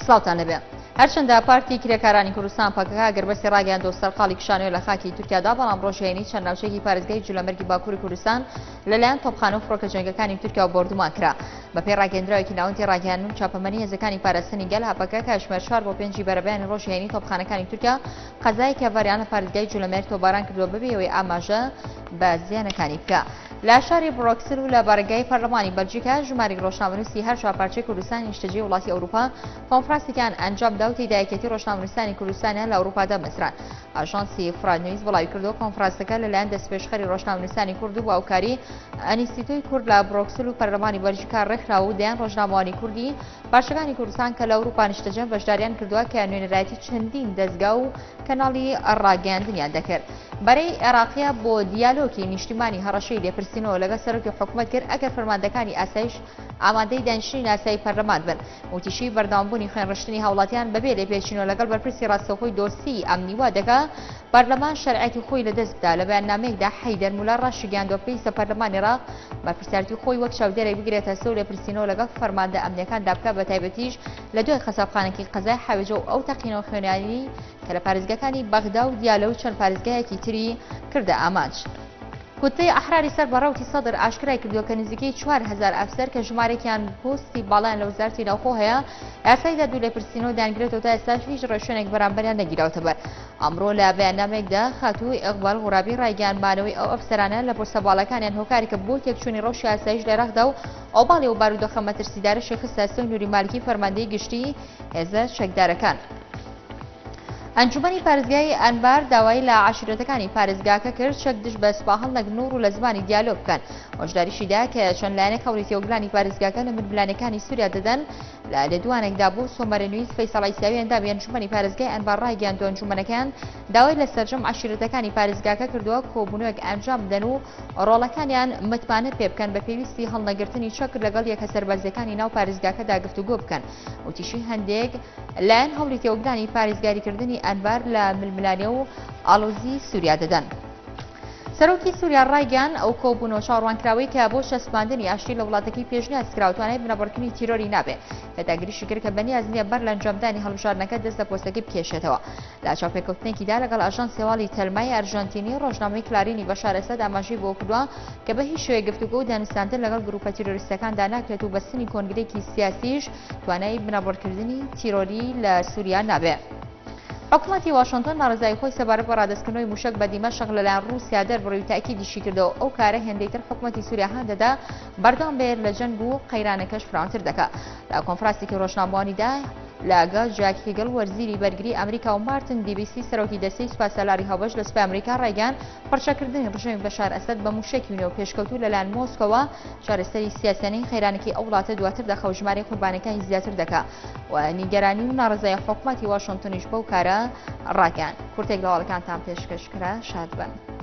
سڵاوتان لەبێ. هەرچەندە پارتی کرێکارانی کوردستان پەکەکە گەربەستی ڕاگەیاندۆ سەرقاڵی کشانەوە لە خاکی تورکیادا، بەڵام ڕۆژهێنی چەند ناوچەیەکی پارێزگای جوولەمەرگی باکووری کوردستان لەلایەن تۆپخانە و فڕۆکە جەنگەکانی تورکیا بردومان کرا. بەپێی ڕاگەیاندراوێکی ناوەندی ڕاگەیاندن چاپەمەنی هێزەکانی پاراستنی گەل هەپەکە کە ژمێر 4 بۆ 5 بەرەبەیانی ڕۆژهێنی تۆپخانەکانی تورکیا قەزایەکی هەڤاریان لە پارێزگای جوولەمەرگ تۆباران کردووە بەبێ ئەوەی ئاماژە بە زیانەکانی بکە. لە شاری بڕۆکسل و لە بارگای پەرلەمانی بەلجیکا ژمارەی ڕۆژنامەنووسی هەر چوارپارچەی کوردستان نیشتەجێی وڵاتی ئەوروپا کۆنفرانسێکیان ئەنجامدا و تێیدا یەکێتی ڕۆژنامەنووسانی کوردستانیان لە ئەوروپادا مەسران. ئاژانسی فرادنویس وڵاوی کردەوە کۆنفرانسەکە لەلایەن دەستپێشخەری ڕۆژنامەنووسانی کورد و باوکاری ئەنیستیتۆی کورد لە بڕۆکسل و پەرلەمانی بەلجیکا ڕێکخراوە و دەیان ڕۆژنامەوانی کوردی پارچەکانی کوردستان کە لە ئەوروپا نیشتەجە بەشداریان کردووە کە نوێنەرایەتی چەندین دەستگا و کەناڵی ڕاگەیاندنیان دەکرد. بەرەی عێراقیە بۆ دیالۆگی نیشتیمانی هەڕەشەی لێپرسینەوە لەگەڵ سەرۆکی حکوومەت کرد ئەگەر فەرماندەکانی ئاسایش ئامادەی دانیشتنی ئاسایی پەرلەمان بن. وتیشی بەردەوامبوونی خوێنڕشتنی هاوڵاتیان بەبێ لێپێچینەوە لەگەڵ بەرپرسی ڕاستەوخۆی دۆسی ئەمنی وا دەکا پەرلەمان شەرعەتی خۆی لەدەست بدا. لە بەیاننامەیەکدا حەیدەر مولا ڕاشی گەیاندووە پێویستە پەرلەمانی عێراق بەرپرسیارەتی خۆی وەک چاودێرێک بگرێتە سەر و لێپرسینەوە لەگەڵ فەرماندە ئەمنیەکاندا بکات، بە تایبەتیش لە دوای خەسابخانێکی قەزای حاوێجە و ئەو تەقینەوە خوێنیاری کە لە پارێزگاکانی بەغدا و دیالە و چەند پارێزگایەکی تری کردە ئاماج. کوتەی ئەحراری سەر بەڕەوتی سەدر ئاشکرای کردووە کە نزیکەی 4000 ئەفسەر کە ژمارەیەکیان پۆستی باڵایان لە وەزارەتی ناوخۆ هەیە یاسایدا دوو لێپرسینەوە دانگرێتەوە تا ئێستاش هیچ ڕێشوێنێک بەرامبەریان نەگیراوتە بەر. ئەمڕۆ لە بەیاننامەیەکدا خاتووی ئیقبال غورابی ڕایگەیاندمانەوەی ئەو ئەفسەرانە لە پۆستە باڵەکانیان هۆکاری کە بۆ تێکچوونی ڕەوشی ئاسایش لە عێراقدا و ئەوباڵی و بارودۆخە مەترسیدارەشی خستە سەر نووری مالکی فەرماندەی گشتی هێزە چەکدارەکان. ئەنجومەنی پارێزگای ئەنبار داوای لە عاشیرەتەکانی پارێزگاکە کرد چەک دشت بە سوپاهەڵ لە نوور و لە زمانی دیالۆ بکەن. هۆشداریشیدا کە چەند لایەنێک هەوڵی تێوەگرانی پارێزگاکە لە ململانەکانی سووریا دەدەن. لە لێدوانێکدا بۆ سۆمەرەنوویس فەیسەڵ عیساوی ئەندامی ئەنجومەنی پارێزگای ئەنبار ڕایگەیاندووە ئەنجومەنەکان داوای لە سەرجەم عاشیرەتەکانی پارێزگاکە کردووە کۆبوونەوەک ئەنجام بدەن و ڕۆڵەکانیان متمانە پێ بکەن بە پێویستی هەڵنەگرتنی چەکر لەگەڵ یەکە سەربەرزەکانی ناو پارێزگاکەدا گفتوگۆ بکەن. وتیشی هەندێک لایەن هەوڵی تێوەگرانی پارێزگاریکردنی ئەنبار لە ململانێ و ئاڵۆزی سووریا دەدەن. سەرۆکی سووریا ڕایگەیاند ئەو کۆبوونەوە چاوەڕوانکراوەی کە بۆ شەسپاندنی ئاشتی لە وڵاتەکەی پێشنیاز کراوە توانای بنەبڕکردنی تیرۆری نابێت، کە داگیریشی کرد کە بەنیاز نییە بەر لە ئەنجامدانی هەڵبژاردنەکە دەست لە پۆستەکەی بکێشێتەوە. لە چاوپێکەوتنێکیدا لەگەڵ ئاژانس هێواڵی تەلمای ئەرژەنتینی ڕۆژنامەی کلارینی بەشار ئەسەد ئاماژەی بۆ کردووە کە بە هیچ شێوەیەک گفتوگۆ و دانوستاندن لەگەڵ گروپە تیرۆریستەکاندا ناکرێت و بەستنی کۆنگرێکی سیاسیش توانای بنەبڕکردنی تیرۆری لە سووریا نابێت. حکوومەتی واشنگتن ناڕزایی خۆی سەبارەت بە ڕادستکردنەوەی موشک بە دیمەشق لەلایەن ڕووسیا دەربڕی و تاکیدیشی کردەوە ئەو کارە هێندەیتر حکوومەتی سووریا هەندەدا بەردەوام بێت لە جەنگ و قەیرانەکەش فراوانتر دەکات. لە کۆنفرانسێکی ڕۆژنامەوانیدا لەگەڵ جاک هیگل وەرزیری بەرگری ئەمریکا و مارتن دیبیسی سەرۆکی دەستەی سوپاسەلاری هاوبەش لە سوپای ئەمریکا ڕایگەیاند پڕچەکردنی ڕژێمی بەشار ئەسەد بە موشکی نوێ و پێشکەوتوو لەلایەن مۆسکۆوە چارەسەری سیاسیانەی خەیرانێکی ئەو وڵاتە دواتر دەخە و ژمارەی قوربانیەکانی زیاتر دەکات و نیگەرانی و ناڕزایی حکوومەتی واشنگتنیش بەو کارە ڕاگەیاند. کورتێک لە هەواڵەکانتان پێشکەشکرا شاد بن.